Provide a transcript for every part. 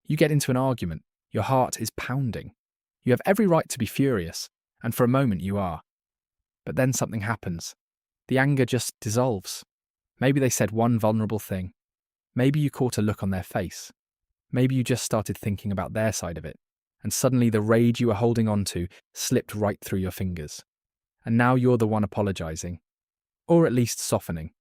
You get into an argument. Your heart is pounding. You have every right to be furious, and for a moment you are. But then something happens. The anger just dissolves. Maybe they said one vulnerable thing. Maybe you caught a look on their face. Maybe you just started thinking about their side of it, and suddenly the rage you were holding on to slipped right through your fingers. And now you're the one apologizing, or at least softening.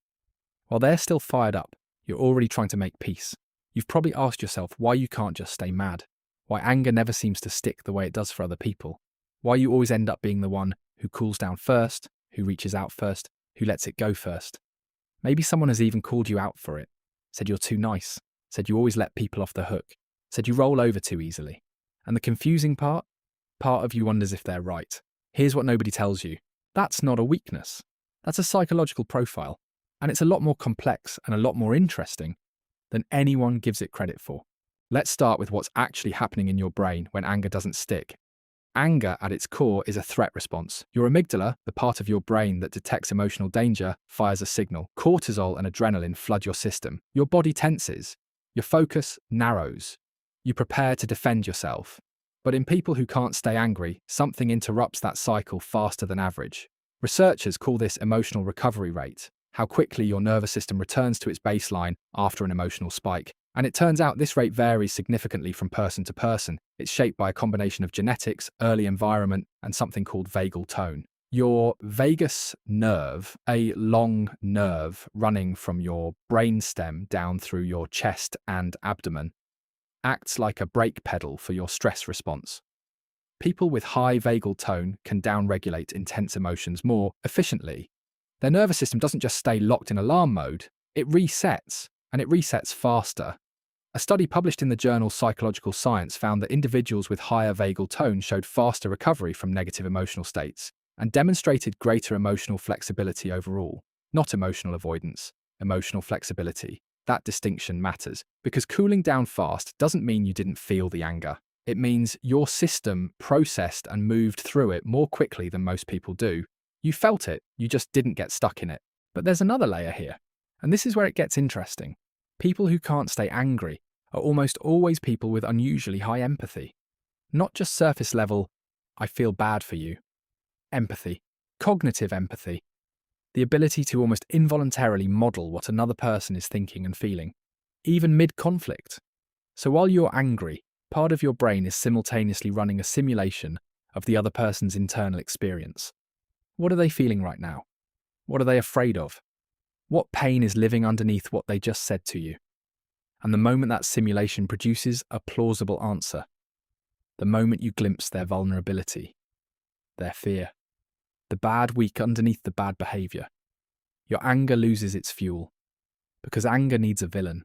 While they're still fired up, you're already trying to make peace. You've probably asked yourself why you can't just stay mad, why anger never seems to stick the way it does for other people, why you always end up being the one who cools down first, who reaches out first, who lets it go first. Maybe someone has even called you out for it, said you're too nice, said you always let people off the hook, said you roll over too easily. And the confusing part of you wonders if they're right. Here's what nobody tells you. That's not a weakness. That's a psychological profile. And it's a lot more complex and a lot more interesting than anyone gives it credit for. Let's start with what's actually happening in your brain when anger doesn't stick. Anger, at its core, is a threat response. Your amygdala, the part of your brain that detects emotional danger, fires a signal. Cortisol and adrenaline flood your system. Your body tenses. Your focus narrows. You prepare to defend yourself. But in people who can't stay angry, something interrupts that cycle faster than average. Researchers call this emotional recovery rate, how quickly your nervous system returns to its baseline after an emotional spike. And it turns out this rate varies significantly from person to person. It's shaped by a combination of genetics, early environment, and something called vagal tone. Your vagus nerve, a long nerve running from your brainstem down through your chest and abdomen, acts like a brake pedal for your stress response. People with high vagal tone can downregulate intense emotions more efficiently. Their nervous system doesn't just stay locked in alarm mode, it resets, and it resets faster. A study published in the journal Psychological Science found that individuals with higher vagal tone showed faster recovery from negative emotional states and demonstrated greater emotional flexibility overall. Not emotional avoidance, emotional flexibility. That distinction matters, because cooling down fast doesn't mean you didn't feel the anger. It means your system processed and moved through it more quickly than most people do. You felt it, you just didn't get stuck in it. But there's another layer here, and this is where it gets interesting. People who can't stay angry are almost always people with unusually high empathy. Not just surface level, I feel bad for you. Empathy, cognitive empathy. The ability to almost involuntarily model what another person is thinking and feeling, even mid-conflict. So while you're angry, part of your brain is simultaneously running a simulation of the other person's internal experience. What are they feeling right now? What are they afraid of? What pain is living underneath what they just said to you? And the moment that simulation produces a plausible answer, the moment you glimpse their vulnerability, their fear, the bad weak underneath the bad behavior, your anger loses its fuel, because anger needs a villain,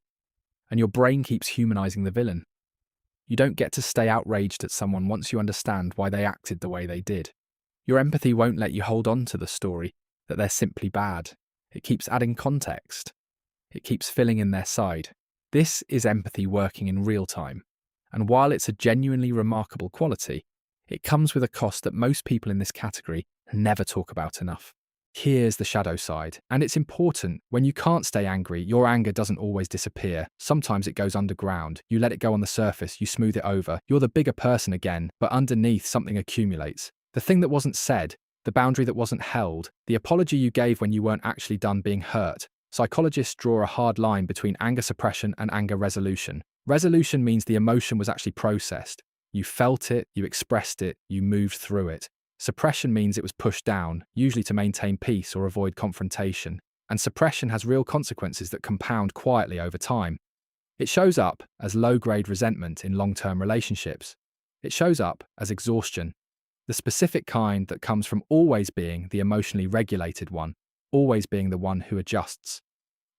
and your brain keeps humanizing the villain. You don't get to stay outraged at someone once you understand why they acted the way they did. Your empathy won't let you hold on to the story that they're simply bad. It keeps adding context. It keeps filling in their side. This is empathy working in real time. And while it's a genuinely remarkable quality, it comes with a cost that most people in this category never talk about enough. Here's the shadow side. And it's important. When you can't stay angry, your anger doesn't always disappear. Sometimes it goes underground. You let it go on the surface, you smooth it over. You're the bigger person again, but underneath something accumulates. The thing that wasn't said, the boundary that wasn't held, the apology you gave when you weren't actually done being hurt. Psychologists draw a hard line between anger suppression and anger resolution. Resolution means the emotion was actually processed. You felt it, you expressed it, you moved through it. Suppression means it was pushed down, usually to maintain peace or avoid confrontation. And suppression has real consequences that compound quietly over time. It shows up as low-grade resentment in long-term relationships. It shows up as exhaustion, the specific kind that comes from always being the emotionally regulated one, always being the one who adjusts.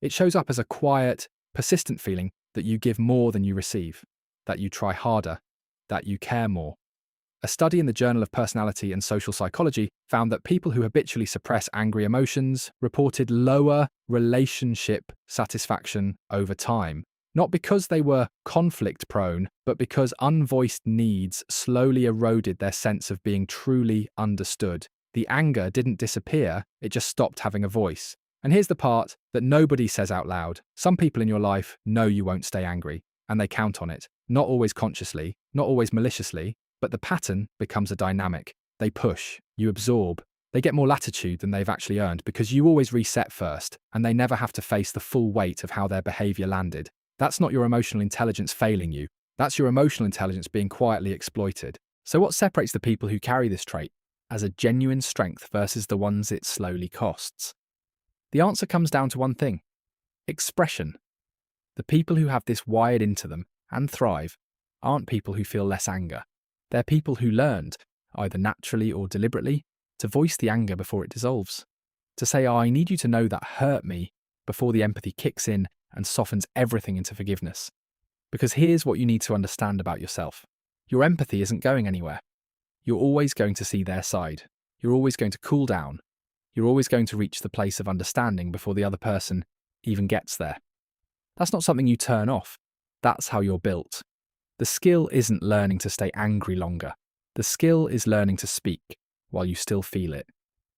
It shows up as a quiet, persistent feeling that you give more than you receive, that you try harder, that you care more. A study in the Journal of Personality and Social Psychology found that people who habitually suppress angry emotions reported lower relationship satisfaction over time. Not because they were conflict-prone, but because unvoiced needs slowly eroded their sense of being truly understood. The anger didn't disappear, it just stopped having a voice. And here's the part that nobody says out loud. Some people in your life know you won't stay angry, and they count on it. Not always consciously, not always maliciously, but the pattern becomes a dynamic. They push, you absorb. They get more latitude than they've actually earned because you always reset first, and they never have to face the full weight of how their behavior landed. That's not your emotional intelligence failing you. That's your emotional intelligence being quietly exploited. So what separates the people who carry this trait as a genuine strength versus the ones it slowly costs? The answer comes down to one thing: expression. The people who have this wired into them and thrive aren't people who feel less anger. They're people who learned, either naturally or deliberately, to voice the anger before it dissolves. To say, "Oh, I need you to know that hurt me," before the empathy kicks in and softens everything into forgiveness. Because here's what you need to understand about yourself. Your empathy isn't going anywhere. You're always going to see their side. You're always going to cool down. You're always going to reach the place of understanding before the other person even gets there. That's not something you turn off. That's how you're built. The skill isn't learning to stay angry longer. The skill is learning to speak while you still feel it,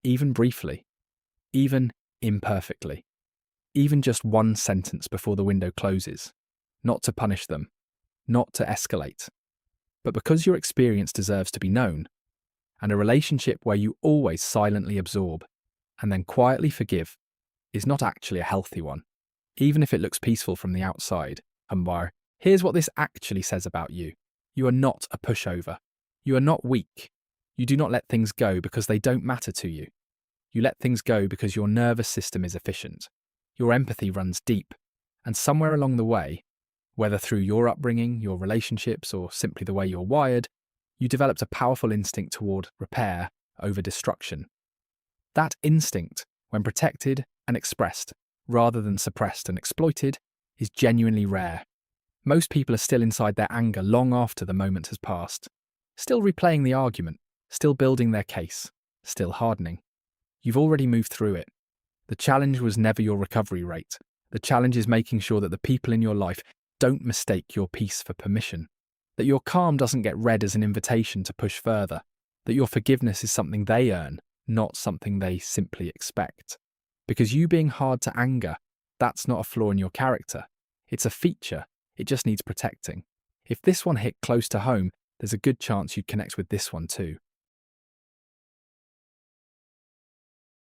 even briefly, even imperfectly, even just one sentence before the window closes. Not to punish them, not to escalate, but because your experience deserves to be known, and a relationship where you always silently absorb and then quietly forgive is not actually a healthy one, even if it looks peaceful from the outside. Umbar, here's what this actually says about you. You are not a pushover. You are not weak. You do not let things go because they don't matter to you. You let things go because your nervous system is efficient. Your empathy runs deep, and somewhere along the way, whether through your upbringing, your relationships, or simply the way you're wired, you developed a powerful instinct toward repair over destruction. That instinct, when protected and expressed, rather than suppressed and exploited, is genuinely rare. Most people are still inside their anger long after the moment has passed, still replaying the argument, still building their case, still hardening. You've already moved through it. The challenge was never your recovery rate. The challenge is making sure that the people in your life don't mistake your peace for permission, that your calm doesn't get read as an invitation to push further, that your forgiveness is something they earn, not something they simply expect. Because you being hard to anger, that's not a flaw in your character. It's a feature. It just needs protecting. If this one hit close to home, there's a good chance you'd connect with this one too.